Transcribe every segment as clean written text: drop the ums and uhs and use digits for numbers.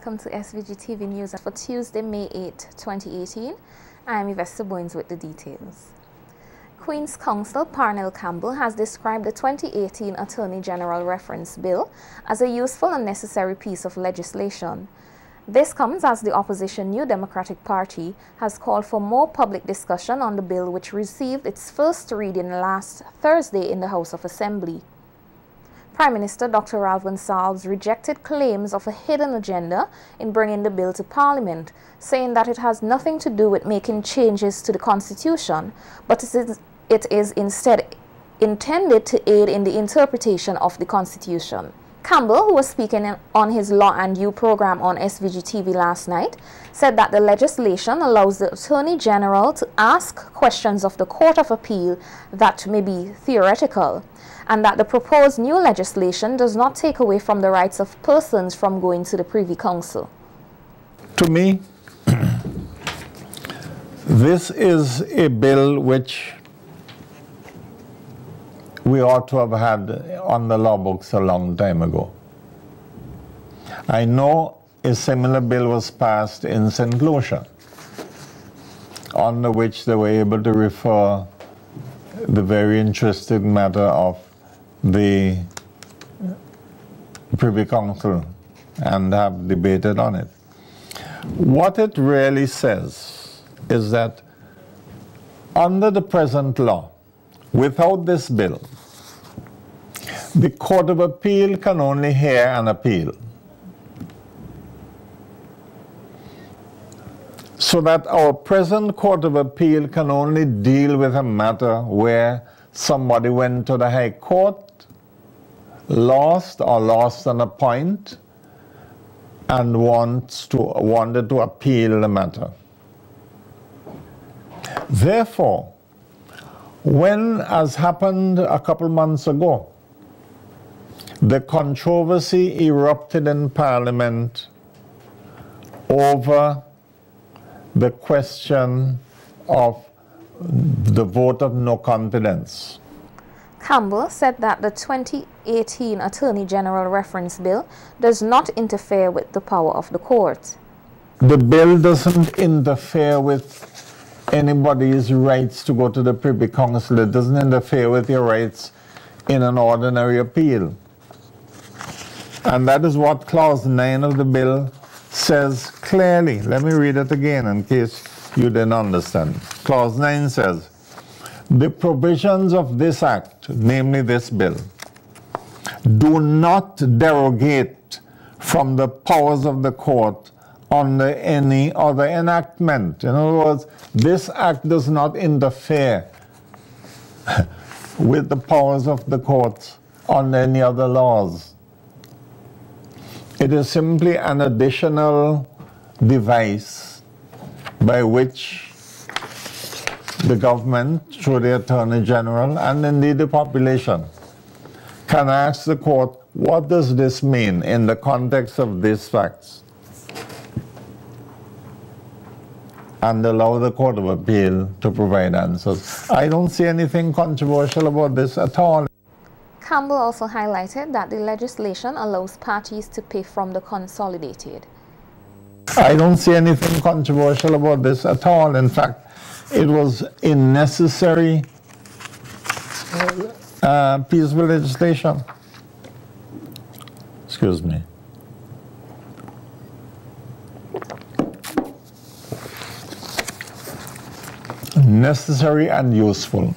welcome to SVG-TV News for Tuesday, May 8, 2018. I am Yvette Boynes with the details. Queen's Counsel Parnell Campbell has described the 2018 Attorney General Reference Bill as a useful and necessary piece of legislation. This comes as the opposition New Democratic Party has called for more public discussion on the bill, which received its first reading last Thursday in the House of Assembly. Prime Minister Dr. Ralph Gonsalves rejected claims of a hidden agenda in bringing the bill to Parliament, saying that it has nothing to do with making changes to the Constitution, but it is instead intended to aid in the interpretation of the Constitution. Campbell, who was speaking on his Law and You program on SVG-TV last night, said that the legislation allows the Attorney General to ask questions of the Court of Appeal that may be theoretical, and that the proposed new legislation does not take away from the rights of persons from going to the Privy Council. To me, this is a bill which we ought to have had on the law books a long time ago. I know a similar bill was passed in St. Lucia, under which they were able to refer the very interesting matter of the Privy Council and have debated on it. What it really says is that under the present law, without this bill, the Court of Appeal can only hear an appeal. So that our present Court of Appeal can only deal with a matter where somebody went to the High Court, lost on a point, and wanted to appeal the matter. Therefore, when, as happened a couple months ago, the controversy erupted in Parliament over the question of the vote of no confidence. Campbell said that the 2018 Attorney General Reference Bill does not interfere with the power of the court. The bill doesn't interfere with anybody's rights to go to the Privy Council. It doesn't interfere with your rights in an ordinary appeal. And that is what Clause 9 of the bill says clearly. Let me read it again in case you didn't understand. Clause 9 says, the provisions of this act, namely this bill, do not derogate from the powers of the court under any other enactment. In other words, this act does not interfere with the powers of the courts under any other laws. It is simply an additional device by which the government, through the Attorney General, and indeed the population, can ask the court, what does this mean in the context of these facts? And allow the Court of Appeal to provide answers. I don't see anything controversial about this at all. Campbell also highlighted that the legislation allows parties to pay from the consolidated. I don't see anything controversial about this at all. In fact, it was a necessary piece of legislation. Excuse me. Necessary and useful.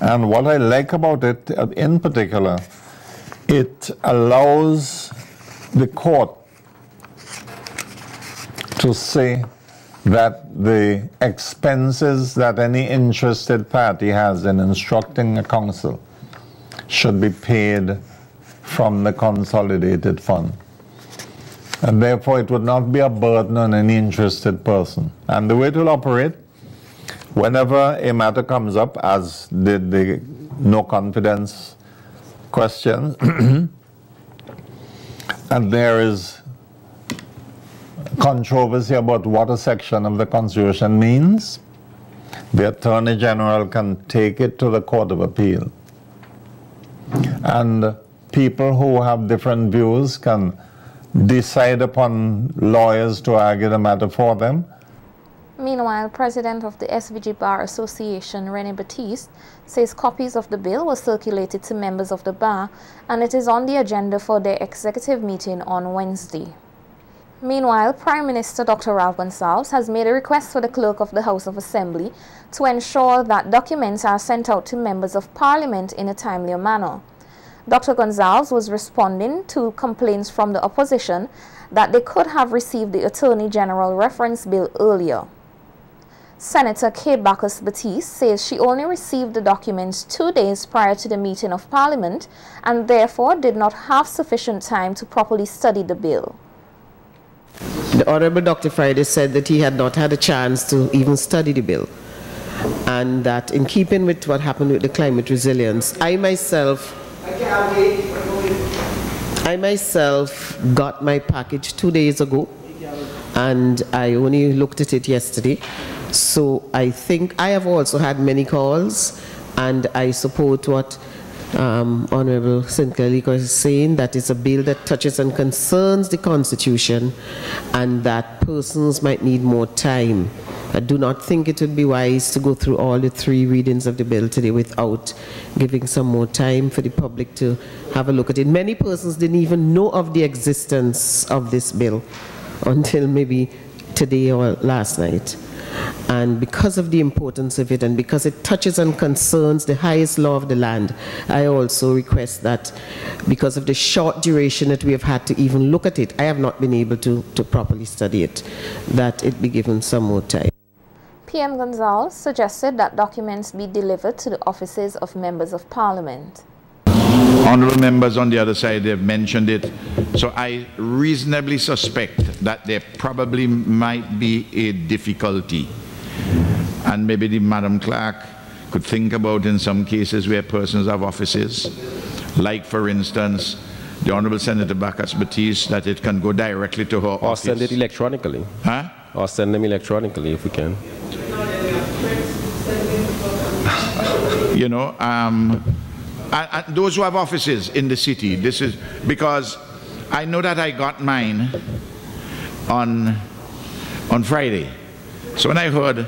And what I like about it in particular, it allows the court to say that the expenses that any interested party has in instructing a council should be paid from the consolidated fund. And therefore it would not be a burden on any interested person. And the way it will operate, whenever a matter comes up, as did the no confidence question, and there is controversy about what a section of the Constitution means, the Attorney General can take it to the Court of Appeal. And people who have different views can decide upon lawyers to argue the matter for them. Meanwhile, President of the SVG Bar Association, René Baptiste, says copies of the bill were circulated to members of the bar and it is on the agenda for their executive meeting on Wednesday. Meanwhile, Prime Minister Dr. Ralph Gonsalves has made a request for the Clerk of the House of Assembly to ensure that documents are sent out to members of Parliament in a timely manner. Dr. Gonsalves was responding to complaints from the opposition that they could have received the Attorney General reference bill earlier. Senator Kate Bacchus-Batiste says she only received the documents 2 days prior to the meeting of Parliament and therefore did not have sufficient time to properly study the bill. The Honourable Dr. Friday said that he had not had a chance to even study the bill, and that in keeping with what happened with the climate resilience, I myself got my package 2 days ago and I only looked at it yesterday. So I think I have also had many calls, and I support what Honourable Sinclair Liko is saying, that it's a bill that touches and concerns the Constitution and that persons might need more time. I do not think it would be wise to go through all the 3 readings of the bill today without giving some more time for the public to have a look at it. Many persons didn't even know of the existence of this bill until maybe today or last night. And because of the importance of it and because it touches and concerns the highest law of the land, I also request that because of the short duration that we have had to even look at it, I have not been able to properly study it, that it be given some more time. PM Gonsalves suggested that documents be delivered to the offices of members of Parliament. Honourable members on the other side have mentioned it, so I reasonably suspect that there probably might be a difficulty, and maybe the Madam Clerk could think about in some cases where persons have offices, like for instance the Honourable Senator Bacchus-Batiste, that it can go directly to her office. Or send it electronically. Huh? Or send them electronically if we can. You know, and those who have offices in the city, this is because I know that I got mine on Friday. So when I heard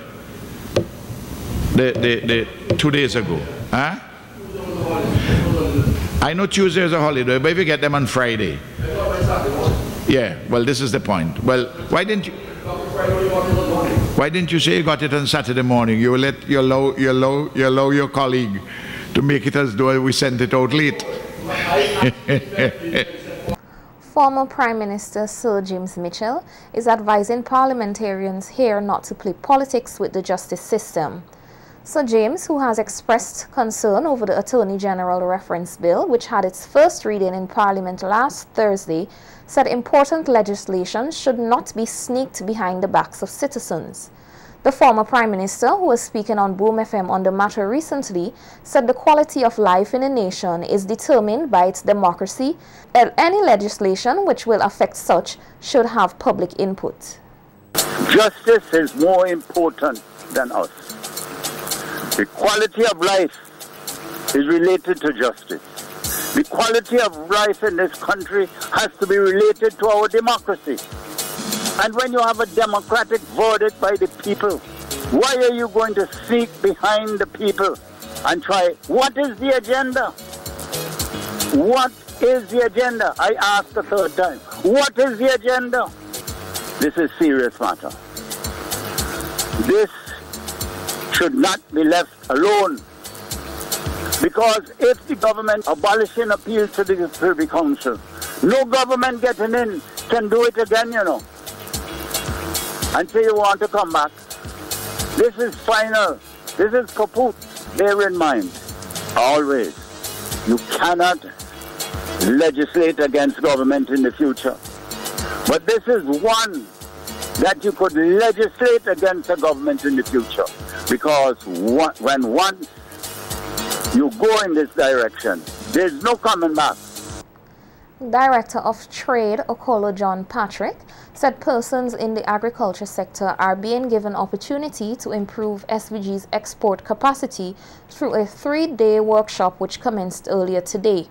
the 2 days ago, huh? I know Tuesday is a holiday, but if you get them on Friday, yeah. Well, this is the point. Well, why didn't you say you got it on Saturday morning? You let you allow your colleague to make it as though we sent it out late. Former Prime Minister Sir James Mitchell is advising parliamentarians here not to play politics with the justice system. Sir James, who has expressed concern over the Attorney General reference bill, which had its first reading in Parliament last Thursday, said important legislation should not be sneaked behind the backs of citizens. The former Prime Minister, who was speaking on Boom FM on the matter recently, said the quality of life in a nation is determined by its democracy, and any legislation which will affect such should have public input. Justice is more important than us. The quality of life is related to justice. The quality of life in this country has to be related to our democracy. And when you have a democratic verdict by the people, why are you going to sneak behind the people and try? What is the agenda? What is the agenda? I asked the third time. What is the agenda? This is serious matter. This should not be left alone. Because if the government abolishing appeal to the Privy Council, no government getting in can do it again, you know. Until you want to come back. This is final. This is kaput. Bear in mind, always, you cannot legislate against government in the future. But this is one that you could legislate against the government in the future. Because when once you go in this direction, there's no coming back. Director of Trade, Okolo John Patrick, said persons in the agriculture sector are being given opportunity to improve SVG's export capacity through a 3-day workshop which commenced earlier today.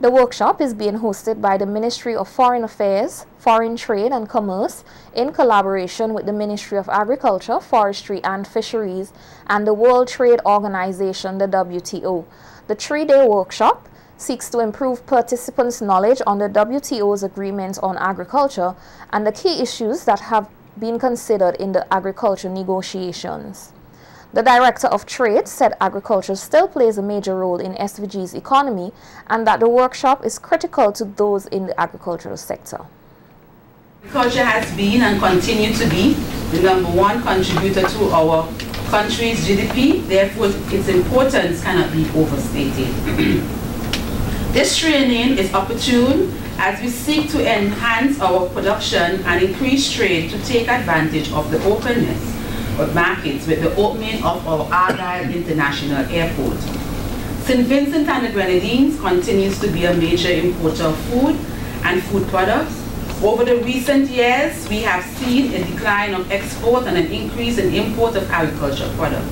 The workshop is being hosted by the Ministry of Foreign Affairs, Foreign Trade and Commerce in collaboration with the Ministry of Agriculture, Forestry and Fisheries and the World Trade Organization, the WTO. The 3-day workshop seeks to improve participants' knowledge on the WTO's agreement on agriculture and the key issues that have been considered in the agriculture negotiations. The Director of Trade said agriculture still plays a major role in SVG's economy and that the workshop is critical to those in the agricultural sector. Agriculture has been and continues to be the #1 contributor to our country's GDP, therefore its importance cannot be overstated. This training is opportune as we seek to enhance our production and increase trade to take advantage of the openness of markets with the opening of our Argyle International Airport. St. Vincent and the Grenadines continues to be a major importer of food and food products. Over the recent years, we have seen a decline of export and an increase in import of agricultural products.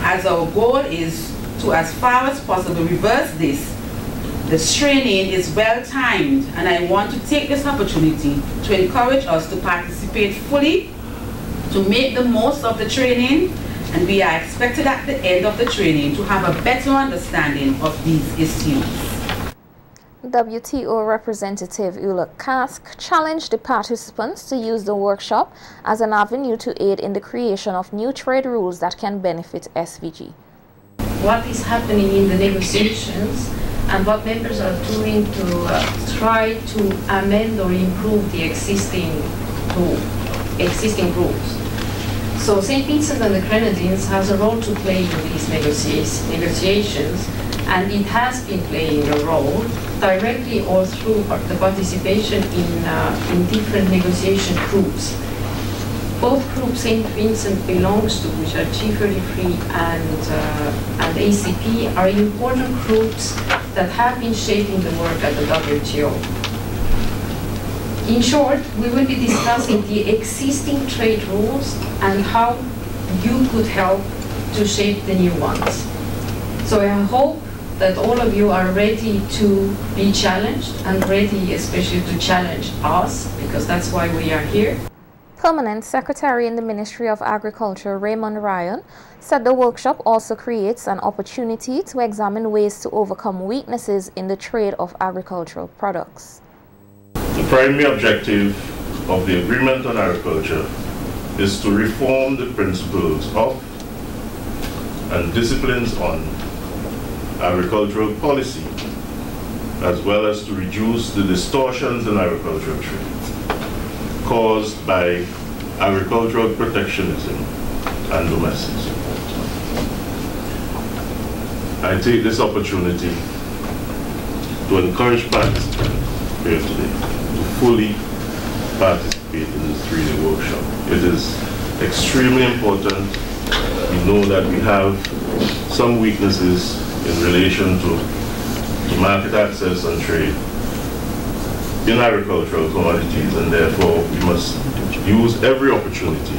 As our goal is to, as far as possible, reverse this, this training is well timed, and I want to take this opportunity to encourage us to participate fully, to make the most of the training, and we are expected at the end of the training to have a better understanding of these issues. WTO Representative Ulrich Kask challenged the participants to use the workshop as an avenue to aid in the creation of new trade rules that can benefit SVG. What is happening in the negotiations and what members are doing to try to amend or improve the existing rules. So St. Vincent and the Grenadines has a role to play in these negotiations, and it has been playing a role directly or through the participation in different negotiation groups. Both groups St. Vincent belongs to, which are G33 and ACP, are important groups that have been shaping the work at the WTO. In short, we will be discussing the existing trade rules and how you could help to shape the new ones. So I hope that all of you are ready to be challenged and ready especially to challenge us, because that's why we are here. Permanent Secretary in the Ministry of Agriculture, Raymond Ryan, said the workshop also creates an opportunity to examine ways to overcome weaknesses in the trade of agricultural products. The primary objective of the Agreement on Agriculture is to reform the principles of and disciplines on agricultural policy, as well as to reduce the distortions in agricultural trade caused by agricultural protectionism and domestic support. I take this opportunity to encourage participants here today to fully participate in this 3-day workshop. It is extremely important. We know that we have some weaknesses in relation to market access and trade in agricultural commodities, and therefore we must use every opportunity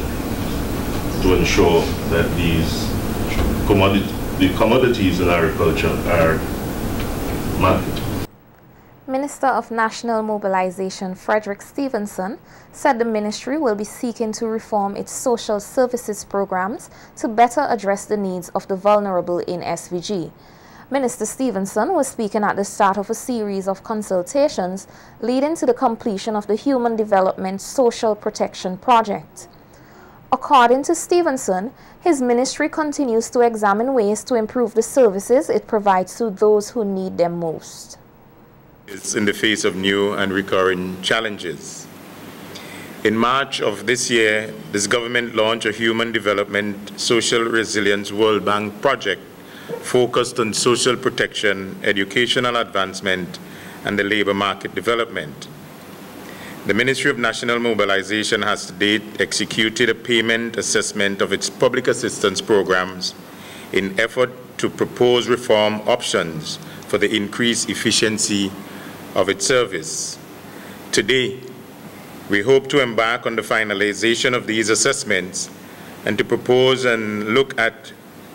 to ensure that the commodities in agriculture are marketed. Minister of National Mobilization Frederick Stevenson said the ministry will be seeking to reform its social services programs to better address the needs of the vulnerable in SVG. Minister Stevenson was speaking at the start of a series of consultations leading to the completion of the Human Development Social Protection Project. According to Stevenson, his ministry continues to examine ways to improve the services it provides to those who need them most. It's in the face of new and recurring challenges. In March of this year, this government launched a Human Development Social Resilience World Bank project focused on social protection, educational advancement, and the labor market development. The Ministry of National Mobilization has to date executed a payment assessment of its public assistance programs in effort to propose reform options for the increased efficiency of its service. Today, we hope to embark on the finalization of these assessments and to propose and look at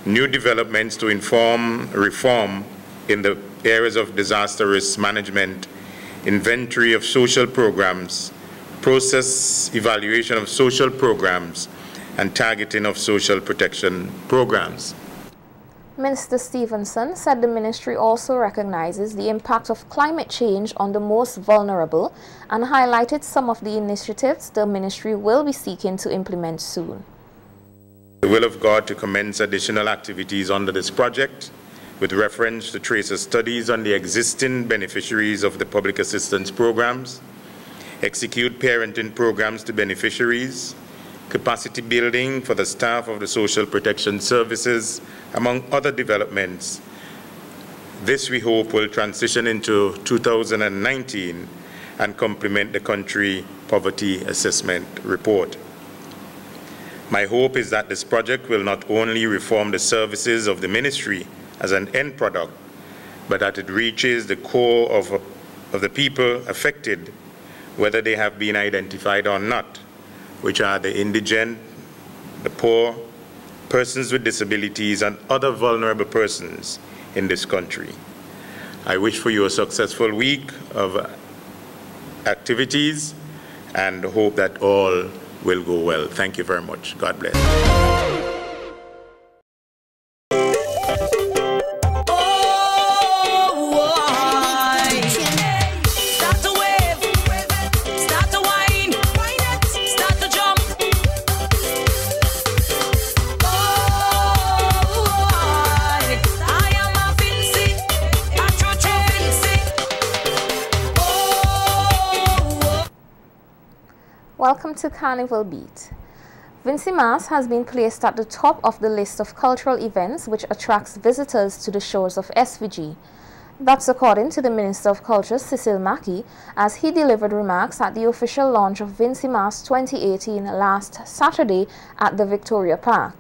new developments to inform reform in the areas of disaster risk management, inventory of social programs, process evaluation of social programs, and targeting of social protection programs. Minister Stevenson said the ministry also recognizes the impact of climate change on the most vulnerable and highlighted some of the initiatives the ministry will be seeking to implement soon. The will of God to commence additional activities under this project with reference to tracer studies on the existing beneficiaries of the public assistance programs, execute parenting programs to beneficiaries, capacity building for the staff of the social protection services, among other developments. This, we hope, will transition into 2019 and complement the country poverty assessment report. My hope is that this project will not only reform the services of the ministry as an end product, but that it reaches the core of the people affected, whether they have been identified or not, which are the indigent, the poor, persons with disabilities, and other vulnerable persons in this country. I wish for you a successful week of activities and hope that all will go well. Thank you very much. God bless. Welcome to Carnival Beat. Vincey Mass has been placed at the top of the list of cultural events which attracts visitors to the shores of SVG. That's according to the Minister of Culture, Cecil Mackey, as he delivered remarks at the official launch of Vincey Mass 2018 last Saturday at the Victoria Park.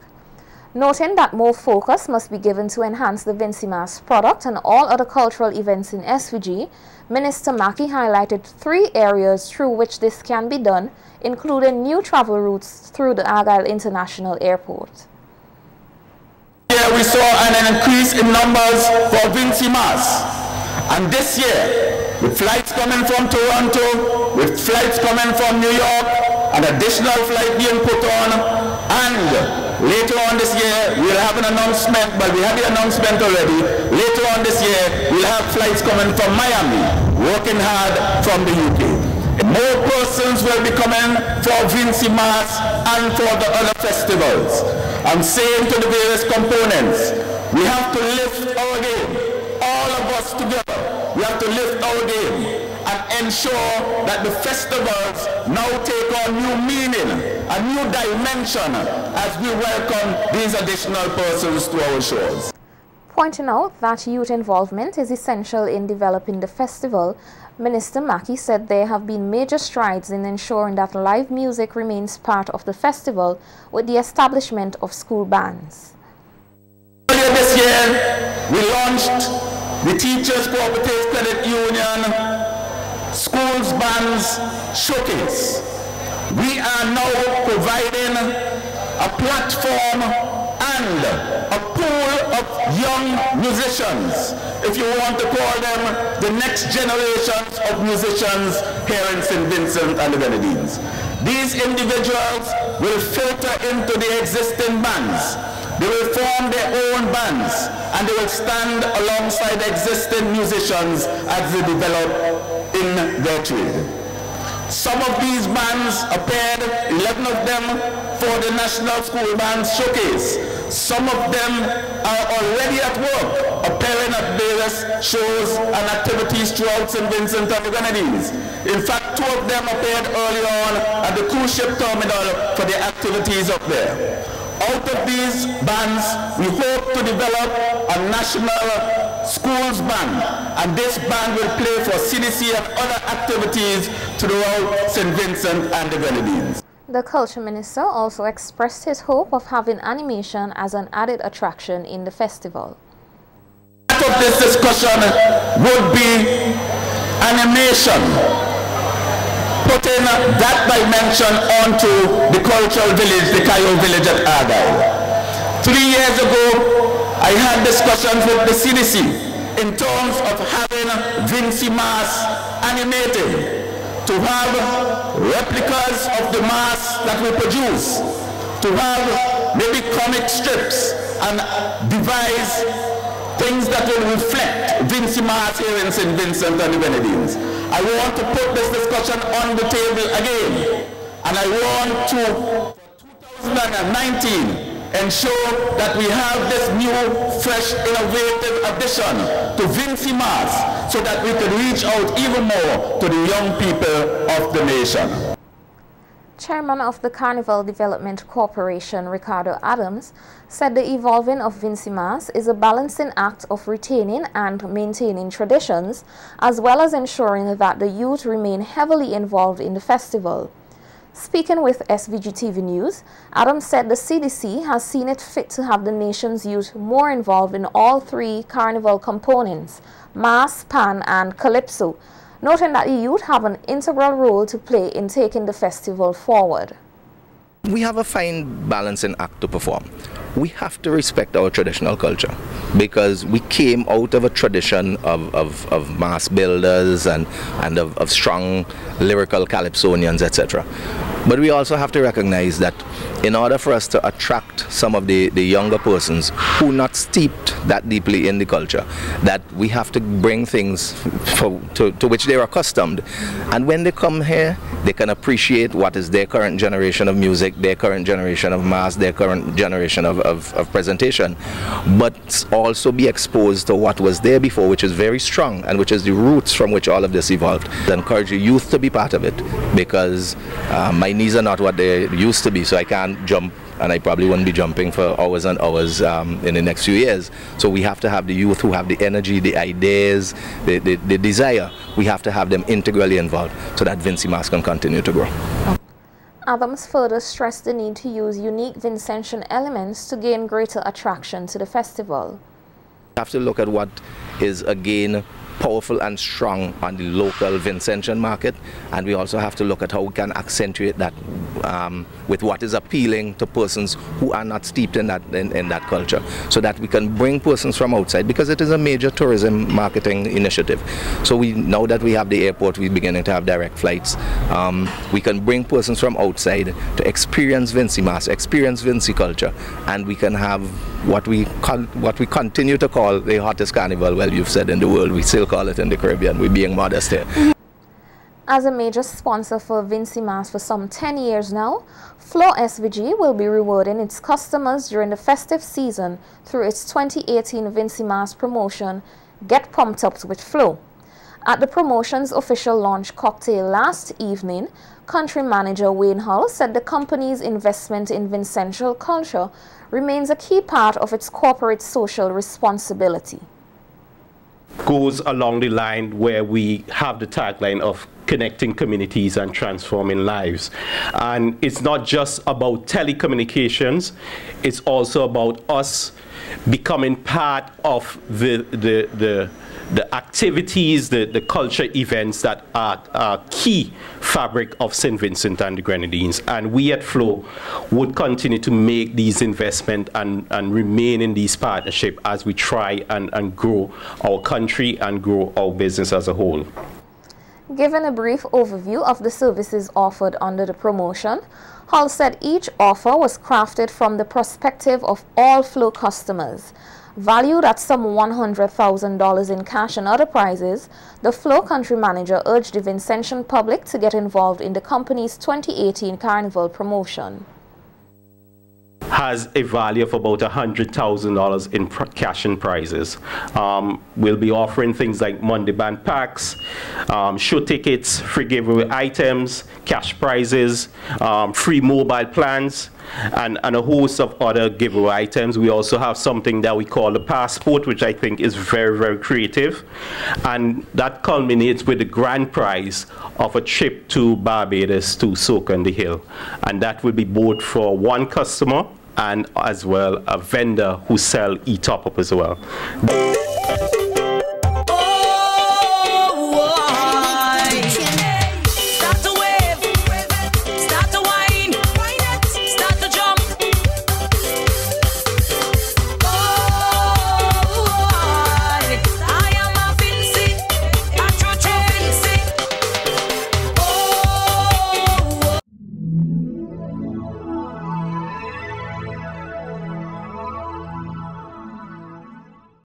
Noting that more focus must be given to enhance the Vincey Mass product and all other cultural events in SVG, Minister Mackey highlighted 3 areas through which this can be done, including new travel routes through the Argyle International Airport. Here we saw an increase in numbers for Vincey Mass, and this year, with flights coming from Toronto, with flights coming from New York, an additional flight being put on, and later on this year, we'll have an announcement, but we had the announcement already. Later on this year, we'll have flights coming from Miami, working hard from the UK. More persons will be coming for Vincey Mass and for the other festivals. I'm saying to the various components, we have to lift our game, all of us together. We have to lift our game and ensure that the festivals now take on new meaning, a new dimension as we welcome these additional persons to our shores. Pointing out that youth involvement is essential in developing the festival, Minister Mackey said there have been major strides in ensuring that live music remains part of the festival with the establishment of school bands. Earlier this year, we launched the Teachers Cooperative Credit Union Schools Bands Showcase. We are now providing a platform and a pool of young musicians, if you want to call them the next generations of musicians here in St. Vincent and the Grenadines. These individuals will filter into the existing bands. They will form their own bands, and they will stand alongside existing musicians as they develop in their trade. Some of these bands appeared, 11 of them, for the National School Bands Showcase. Some of them are already at work, appearing at various shows and activities throughout St. Vincent and the Grenadines. In fact, 2 of them appeared early on at the cruise ship terminal for their activities up there. Out of these bands, we hope to develop a national schools band, and this band will play for CDC and other activities throughout St. Vincent and the Grenadines. The Culture Minister also expressed his hope of having animation as an added attraction in the festival. Part of this discussion would be animation, putting that dimension onto the cultural village, the Cayo village at Argyle. 3 years ago, I had discussions with the CDC in terms of having Vincey masks animated, to have replicas of the masks that we produce, to have maybe comic strips and devise things that will reflect Vincey masks here in St. Vincent and the Grenadines. I want to put this discussion on the table again, and I want to, for 2019, ensure that we have this new, fresh, innovative addition to Vincey masks so that we can reach out even more to the young people of the nation. Chairman of the Carnival Development Corporation, Ricardo Adams, said the evolving of Vincey masks is a balancing act of retaining and maintaining traditions, as well as ensuring that the youth remain heavily involved in the festival. Speaking with SVG-TV News, Adams said the CDC has seen it fit to have the nation's youth more involved in all three carnival components, Mass, Pan and Calypso, noting that the youth have an integral role to play in taking the festival forward. We have a fine balancing act to perform. We have to respect our traditional culture because we came out of a tradition of mass builders and of strong lyrical calypsonians, etc. But we also have to recognize that in order for us to attract some of the younger persons who are not steeped that deeply in the culture, that we have to bring things to which they are accustomed. And when they come here, they can appreciate what is their current generation of music, their current generation of mass, their current generation of presentation, but also be exposed to what was there before, which is very strong and which is the roots from which all of this evolved. I encourage the youth to be part of it because my knees are not what they used to be, so I can't jump, and I probably wouldn't be jumping for hours and hours in the next few years. So we have to have the youth who have the energy, the ideas, the desire. We have to have them integrally involved so that Vincey masks can continue to grow. Adams further stressed the need to use unique Vincentian elements to gain greater attraction to the festival. We have to look at what is, again, powerful and strong on the local Vincentian market, and we also have to look at how we can accentuate that with what is appealing to persons who are not steeped in that culture, so that we can bring persons from outside, because it is a major tourism marketing initiative. So now that we have the airport, we're beginning to have direct flights. We can bring persons from outside to experience Vincey masks, experience Vincey culture, and we can have what we continue to call the hottest carnival. Well, you've said in the world, we still call it in the Caribbean. We're being modest here. As a major sponsor for Vincey masks for some 10 years now, Flow SVG will be rewarding its customers during the festive season through its 2018 Vincey mask promotion, Get Pumped Up with Flow. At the promotion's official launch cocktail last evening, country manager Wayne Hull said the company's investment in Vincentian culture remains a key part of its corporate social responsibility. Goes along the line where we have the tagline of connecting communities and transforming lives. And it's not just about telecommunications, it's also about us becoming part of the activities, the culture events that are key fabric of St. Vincent and the Grenadines. And we at Flow would continue to make these investments and remain in these partnerships as we try and grow our country and grow our business as a whole. Given a brief overview of the services offered under the promotion, Hull said each offer was crafted from the perspective of all Flow customers. Valued at some $100,000 in cash and other prizes, the Flow country manager urged the Vincentian public to get involved in the company's 2018 Carnival promotion. Has a value of about $100,000 in cash and prizes. We'll be offering things like Monday band packs, show tickets, free giveaway items, cash prizes, free mobile plans, and a host of other giveaway items. We also have something that we call the passport, which I think is very, very creative. And that culminates with the grand prize of a trip to Barbados to Soak on the Hill. And that will be both for one customer and as well a vendor who sell e-top-up as well.